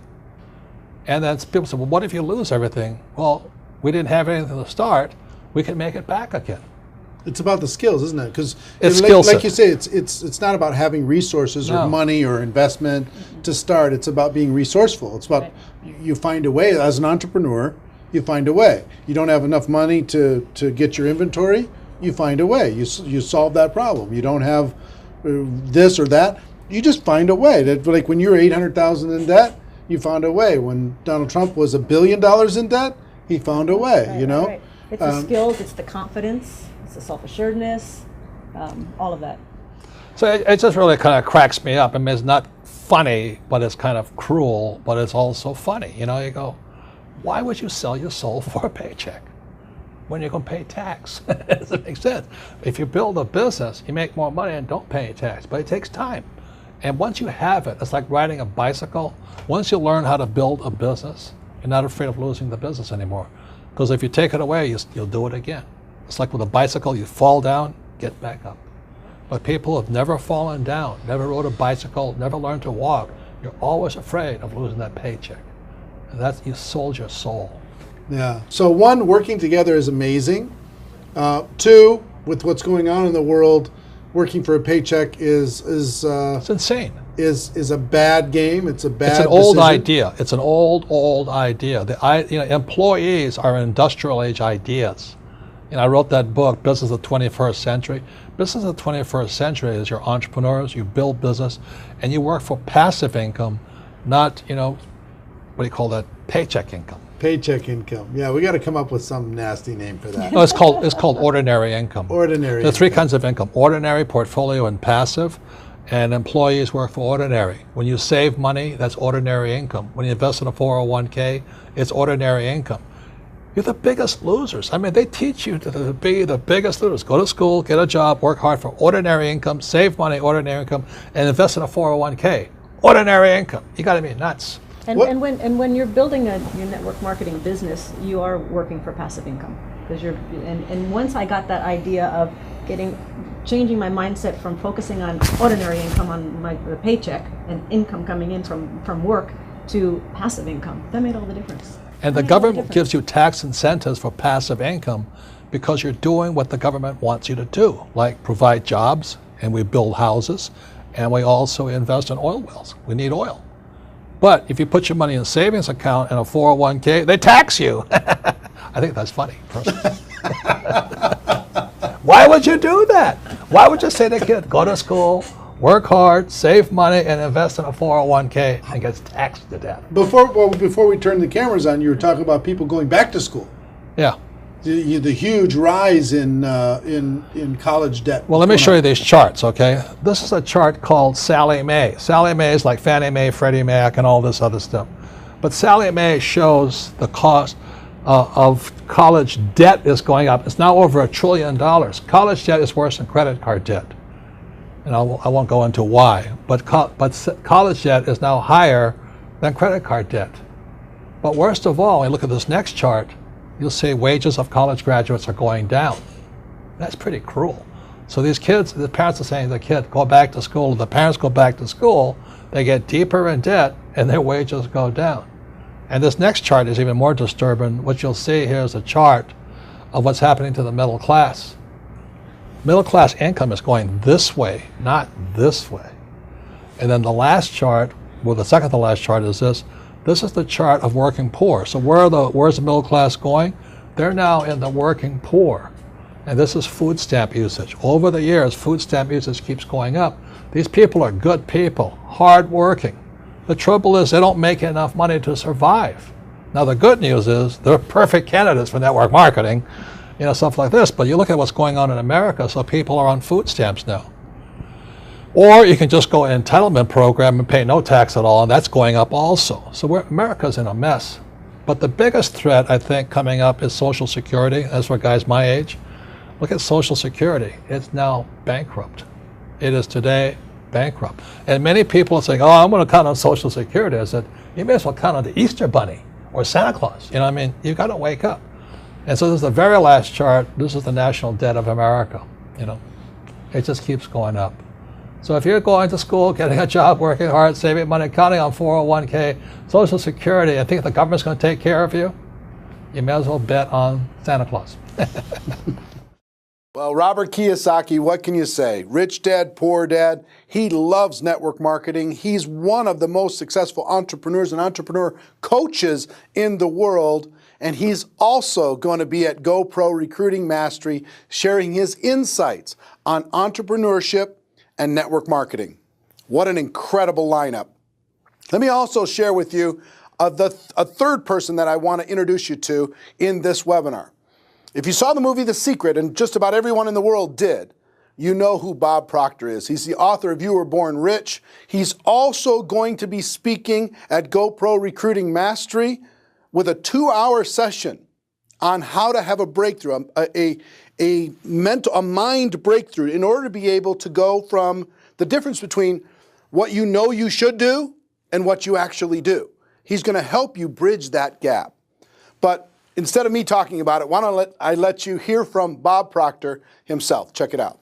And then people say, well, what if you lose everything? Well, we didn't have anything to start. We can make it back again. It's about the skills, isn't it? Because like you say, it's not about having resources or money or investment to start. It's about being resourceful. It's about you find a way as an entrepreneur. You find a way. You don't have enough money to get your inventory. You find a way. You solve that problem. You don't have this or that. You just find a way. Like when you were $800,000 in debt, you found a way. When Donald Trump was $1 billion in debt, he found a way. Right. It's the skills. It's the confidence. It's the self-assuredness. All of that. So it just really kind of cracks me up. I mean, it's not funny, but it's kind of cruel, but it's also funny. You go, why would you sell your soul for a paycheck when you're going to pay tax? It doesn't make sense. If you build a business, you make more money and don't pay tax, but it takes time. And once you have it, it's like riding a bicycle. Once you learn how to build a business, you're not afraid of losing the business anymore. Because if you take it away, you'll do it again. It's like with a bicycle, you fall down, get back up. But people have never fallen down, never rode a bicycle, never learned to walk. You're always afraid of losing that paycheck. And you sold your soul. Yeah. So one, working together is amazing. Two, with what's going on in the world, working for a paycheck is it's insane. Is a bad game. It's a bad. It's an old decision. idea. It's an old idea. Employees are industrial age ideas. I wrote that book, Business of the 21st Century. Business of the 21st Century is your entrepreneurs. You build business, and you work for passive income, not what do you call that? Paycheck income. Paycheck income. Yeah, we got to come up with some nasty name for that. No, it's called ordinary income. Ordinary. There are three kinds of income: ordinary, portfolio, and passive. And employees work for ordinary. When you save money, that's ordinary income. When you invest in a 401k, it's ordinary income. you're the biggest losers. I mean, they teach you to be the biggest losers. Go to school, get a job, work hard for ordinary income, save money, ordinary income, and invest in a 401k. Ordinary income. You got to be nuts. And when you're building your network marketing business, you are working for passive income, because and once I got that idea of changing my mindset from focusing on ordinary income on the paycheck and income coming in from work to passive income, that made all the difference. And the government gives you tax incentives for passive income because you're doing what the government wants you to do, like provide jobs, and we build houses, and we also invest in oil wells. We need oil. But if you put your money in a savings account and a 401k, they tax you. I think that's funny, personally. Why would you do that? Why would you say to a kid, go to school, work hard, save money, and invest in a 401k and gets taxed to death? Before we turn the cameras on, you were talking about people going back to school. Yeah. The huge rise in college debt. Well, let me show you these charts, okay? This is a chart called Sallie Mae. Sallie Mae is like Fannie Mae, Freddie Mac, and all this other stuff. But Sallie Mae shows the cost of college debt is going up. It's now over $1 trillion. College debt is worse than credit card debt. And I won't go into why. But college debt is now higher than credit card debt. But worst of all, when you look at this next chart, you'll see wages of college graduates are going down. That's pretty cruel. So these kids, the parents are saying to the kid, go back to school. The parents go back to school, they get deeper in debt, and their wages go down. And this next chart is even more disturbing. What you'll see here is a chart of what's happening to the middle class. Middle class income is going this way, not this way. And then the last chart, well, the second to last chart is this. This is the chart of working poor. So where's the middle class going? They're now in the working poor. And this is food stamp usage. Over the years, food stamp usage keeps going up. These people are good people, hardworking. The trouble is they don't make enough money to survive. Now the good news is they're perfect candidates for network marketing, stuff like this. But you look at what's going on in America, so people are on food stamps now. Or you can just go entitlement program and pay no tax at all, and that's going up also. So America's in a mess. But the biggest threat, I think, coming up is Social Security. As for guys my age, look at Social Security. It's now bankrupt. It is today bankrupt. And many people are saying, oh, I'm going to count on Social Security. I said, you may as well count on the Easter Bunny or Santa Claus. You've got to wake up. And so this is the very last chart. This is the national debt of America. It just keeps going up. So if you're going to school, getting a job, working hard, saving money, counting on 401k, Social Security, and think the government's going to take care of you, you may as well bet on Santa Claus. Well, Robert Kiyosaki, what can you say? Rich dad, poor dad. He loves network marketing. He's one of the most successful entrepreneurs and entrepreneur coaches in the world. And he's also going to be at GoPro Recruiting Mastery sharing his insights on entrepreneurship and network marketing. What an incredible lineup. Let me also share with you a third person that I want to introduce you to in this webinar. If you saw the movie The Secret, and just about everyone in the world did, you know who Bob Proctor is. He's the author of You Were Born Rich. He's also going to be speaking at GoPro Recruiting Mastery with a 2-hour session on how to have a breakthrough, a mind breakthrough in order to be able to go from the difference between what you know you should do and what you actually do. He's going to help you bridge that gap. But instead of me talking about it, why don't I let you hear from Bob Proctor himself. Check it out.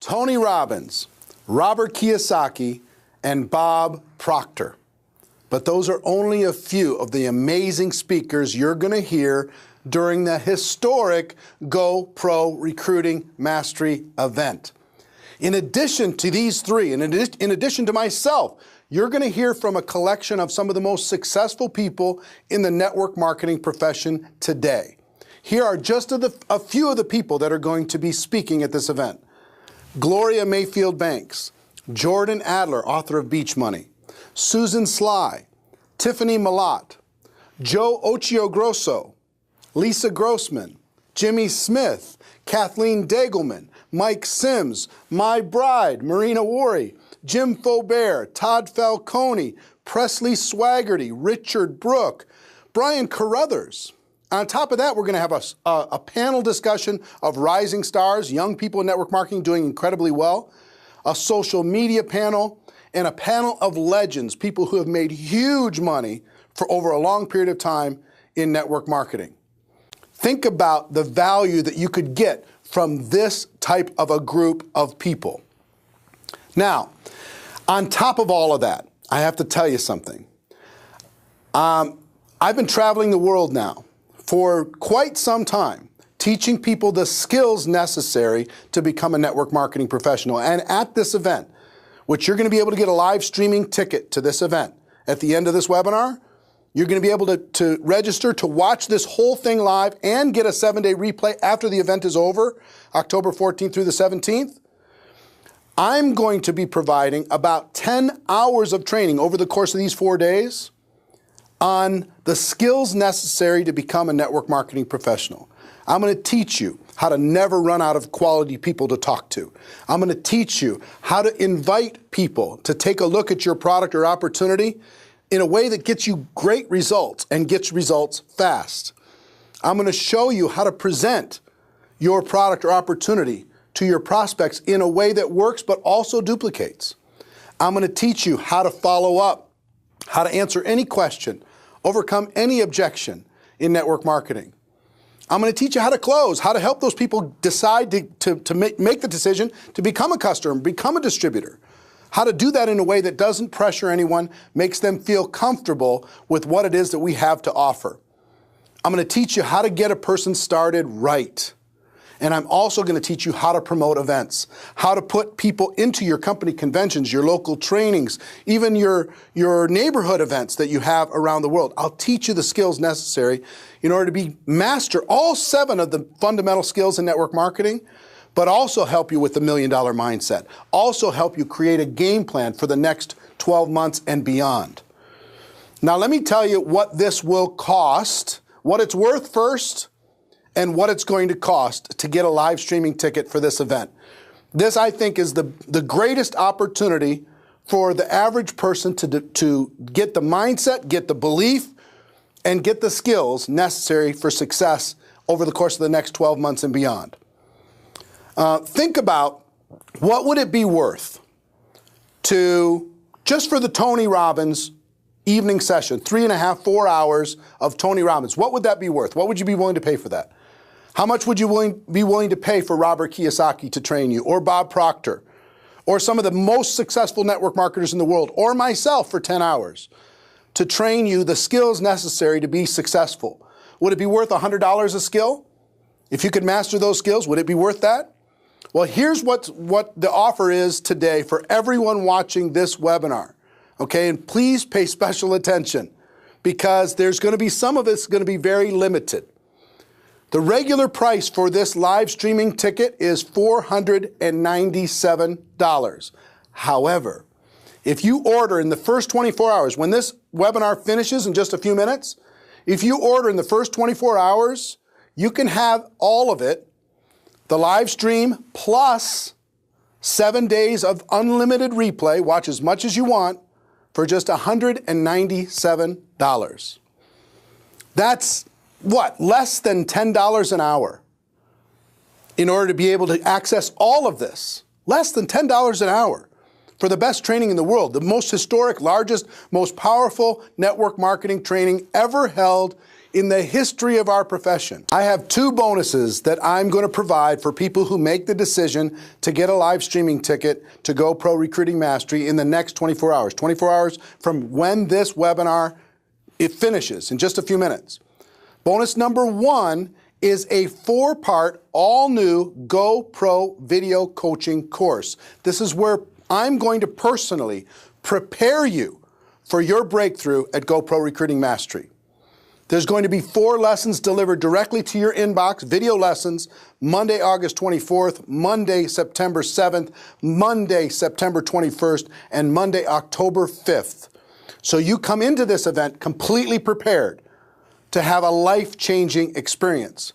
Tony Robbins, Robert Kiyosaki, and Bob Proctor. But those are only a few of the amazing speakers you're going to hear during the historic Go Pro Recruiting Mastery event. In addition to these three, and in addition to myself, you're going to hear from a collection of some of the most successful people in the network marketing profession today. Here are just a few of the people that are going to be speaking at this event. Gloria Mayfield Banks, Jordan Adler, author of Beach Money, Susan Sly, Tiffany Malott, Joe Ochiogrosso, Lisa Grossman, Jimmy Smith, Kathleen Dagelman, Mike Sims, My Bride, Marina Worre, Jim Faubert, Todd Falcone, Presley Swaggerty, Richard Brooke, Brian Carruthers. On top of that, we're going to have a panel discussion of rising stars, young people in network marketing doing incredibly well, a social media panel, and a panel of legends, people who have made huge money for over a long period of time in network marketing. Think about the value that you could get from this type of a group of people. Now, on top of all of that, I have to tell you something. I've been traveling the world now for quite some time, teaching people the skills necessary to become a network marketing professional. And at this event, which you're going to be able to get a live streaming ticket to this event at the end of this webinar, you're going to be able to register to watch this whole thing live and get a 7-day replay after the event is over, October 14th through the 17th. I'm going to be providing about 10 hours of training over the course of these 4 days on the skills necessary to become a network marketing professional. I'm going to teach you how to never run out of quality people to talk to. I'm going to teach you how to invite people to take a look at your product or opportunity in a way that gets you great results and gets results fast. I'm going to show you how to present your product or opportunity to your prospects in a way that works but also duplicates. I'm going to teach you how to follow up, how to answer any question, overcome any objection in network marketing. I'm going to teach you how to close, how to help those people decide to make the decision to become a customer, become a distributor. How to do that in a way that doesn't pressure anyone, makes them feel comfortable with what it is that we have to offer. I'm going to teach you how to get a person started right. And I'm also going to teach you how to promote events, how to put people into your company conventions, your local trainings, even your neighborhood events that you have around the world. I'll teach you the skills necessary in order to master all 7 of the fundamental skills in network marketing, but also help you with the $1 million mindset. Also help you create a game plan for the next 12 months and beyond. Now let me tell you what this will cost, what it's worth first, and what it's going to cost to get a live streaming ticket for this event. This, I think, is the greatest opportunity for the average person to get the mindset, get the belief, and get the skills necessary for success over the course of the next 12 months and beyond. Think about what would it be worth to, just for the Tony Robbins evening session, 3.5, 4 hours of Tony Robbins, what would that be worth? What would you be willing to pay for that? How much would you be willing to pay for Robert Kiyosaki to train you, or Bob Proctor, or some of the most successful network marketers in the world, or myself for 10 hours to train you the skills necessary to be successful? Would it be worth $100 a skill? If you could master those skills, would it be worth that? Well, here's what the offer is today for everyone watching this webinar. Okay, and please pay special attention because there's going to be some of it's going to be very limited. The regular price for this live streaming ticket is $497. However, if you order in the first 24 hours, when this webinar finishes in just a few minutes, if you order in the first 24 hours, you can have all of it, the live stream plus 7 days of unlimited replay, watch as much as you want, for just $197. That's what? Less than $10 an hour in order to be able to access all of this. Less than $10 an hour for the best training in the world, the most historic, largest, most powerful network marketing training ever held in the history of our profession. I have 2 bonuses that I'm going to provide for people who make the decision to get a live streaming ticket to GoPro Recruiting Mastery in the next 24 hours. 24 hours from when this webinar it finishes in just a few minutes. Bonus number 1 is a 4-part, all-new GoPro video coaching course. This is where I'm going to personally prepare you for your breakthrough at GoPro Recruiting Mastery. There's going to be 4 lessons delivered directly to your inbox, video lessons, Monday, August 24th, Monday, September 7th, Monday, September 21st, and Monday, October 5th. So you come into this event completely prepared to have a life-changing experience.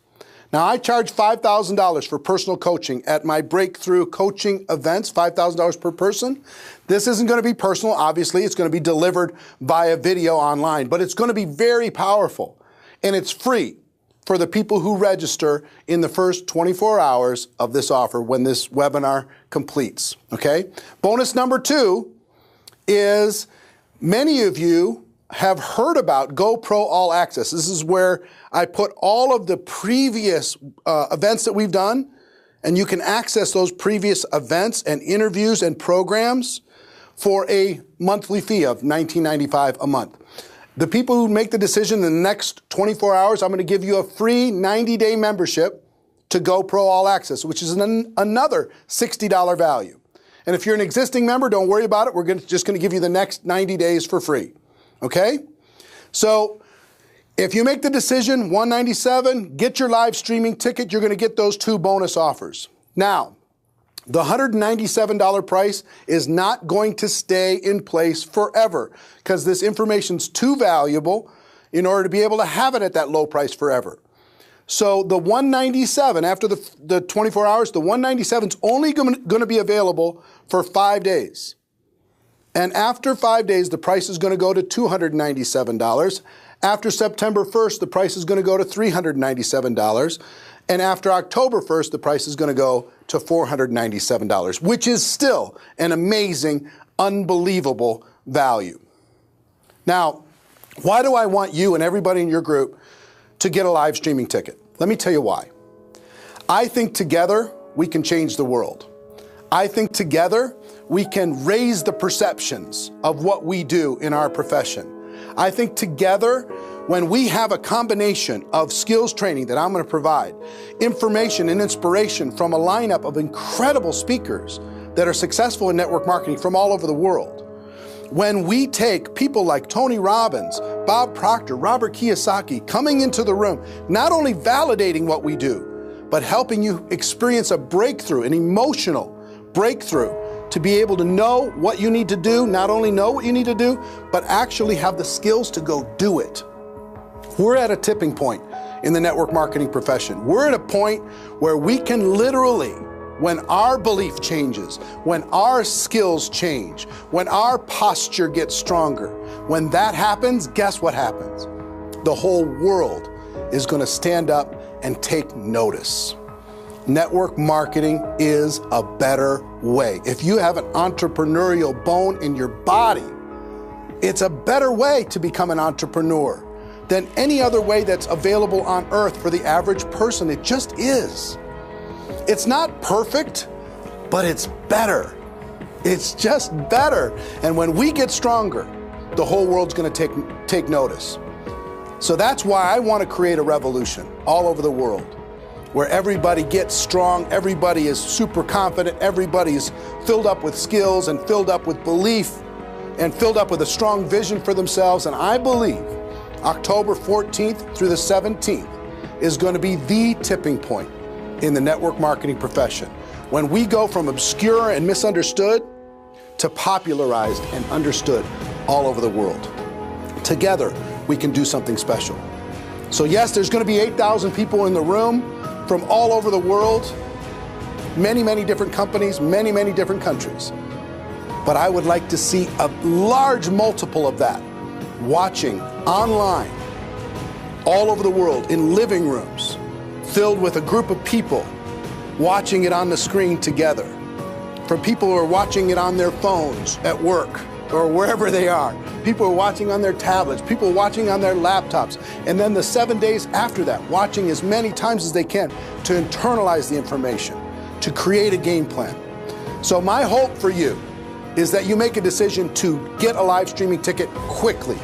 Now, I charge $5,000 for personal coaching at my breakthrough coaching events, $5,000 per person. This isn't going to be personal, obviously. It's going to be delivered via video online, but it's going to be very powerful. And it's free for the people who register in the first 24 hours of this offer when this webinar completes, okay? Bonus number 2 is many of you have heard about GoPro All Access. This is where I put all of the previous events that we've done, and you can access those previous events and interviews and programs for a monthly fee of $19.95 a month. The people who make the decision in the next 24 hours, I'm going to give you a free 90-day membership to GoPro All Access, which is another $60 value. And if you're an existing member, don't worry about it. We're just going to give you the next 90 days for free. Okay? So if you make the decision, $197, get your live streaming ticket, you're going to get those 2 bonus offers. Now, the $197 price is not going to stay in place forever because this information's too valuable in order to be able to have it at that low price forever. So the $197, after the 24 hours, the $197 is only going to be available for 5 days. And after 5 days, the price is going to go to $297. After September 1st, the price is going to go to $397. And after October 1st, the price is going to go to $497, which is still an amazing, unbelievable value. Now, why do I want you and everybody in your group to get a live streaming ticket? Let me tell you why. I think together we can change the world. I think together we can raise the perceptions of what we do in our profession. I think together, when we have a combination of skills training that I'm going to provide, information and inspiration from a lineup of incredible speakers that are successful in network marketing from all over the world, when we take people like Tony Robbins, Bob Proctor, Robert Kiyosaki coming into the room, not only validating what we do, but helping you experience a breakthrough, an emotional breakthrough, to be able to know what you need to do, not only know what you need to do, but actually have the skills to go do it. We're at a tipping point in the network marketing profession. We're at a point where we can literally, when our belief changes, when our skills change, when our posture gets stronger, when that happens, guess what happens? The whole world is going to stand up and take notice. Network marketing is a better way. If you have an entrepreneurial bone in your body, it's a better way to become an entrepreneur than any other way that's available on earth for the average person. It just is. It's not perfect, but it's better. It's just better. And when we get stronger, the whole world's going to take notice. So that's why I want to create a revolution all over the world, where everybody gets strong, everybody is super confident, everybody's filled up with skills and filled up with belief and filled up with a strong vision for themselves. And I believe October 14th through the 17th is going to be the tipping point in the network marketing profession, when we go from obscure and misunderstood to popularized and understood all over the world. Together, we can do something special. So yes, there's going to be 8,000 people in the room from all over the world, many, many different companies, many, many different countries. But I would like to see a large multiple of that watching online all over the world in living rooms filled with a group of people watching it on the screen together, from people who are watching it on their phones at work or wherever they are, People are watching on their tablets. People are watching on their laptops. And then the 7 days after that, watching as many times as they can to internalize the information, to create a game plan. So my hope for you is that you make a decision to get a live streaming ticket quickly.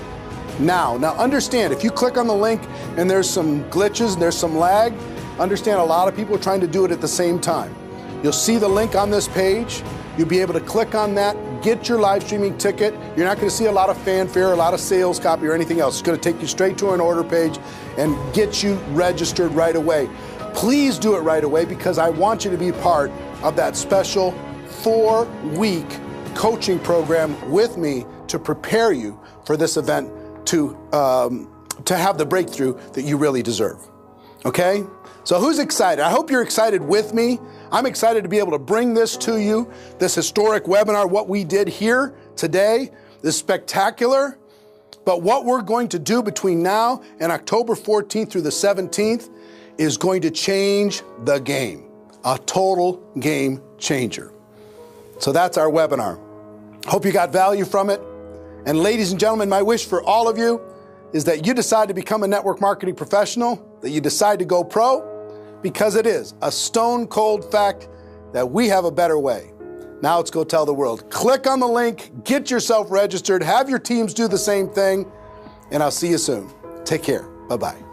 Now understand, if you click on the link and there's some glitches, there's some lag, understand a lot of people are trying to do it at the same time. You'll see the link on this page. You'll be able to click on that, get your live streaming ticket. You're not going to see a lot of fanfare, a lot of sales copy or anything else. It's going to take you straight to an order page and get you registered right away. Please do it right away because I want you to be part of that special 4-week coaching program with me to prepare you for this event to have the breakthrough that you really deserve. Okay? So who's excited? I hope you're excited with me. I'm excited to be able to bring this to you, this historic webinar. What we did here today is spectacular, but what we're going to do between now and October 14th through the 17th is going to change the game, a total game changer. So that's our webinar. Hope you got value from it. And ladies and gentlemen, my wish for all of you is that you decide to become a network marketing professional, that you decide to go pro, because it is a stone cold fact that we have a better way. Now let's go tell the world. Click on the link, get yourself registered, have your teams do the same thing, and I'll see you soon. Take care. Bye-bye.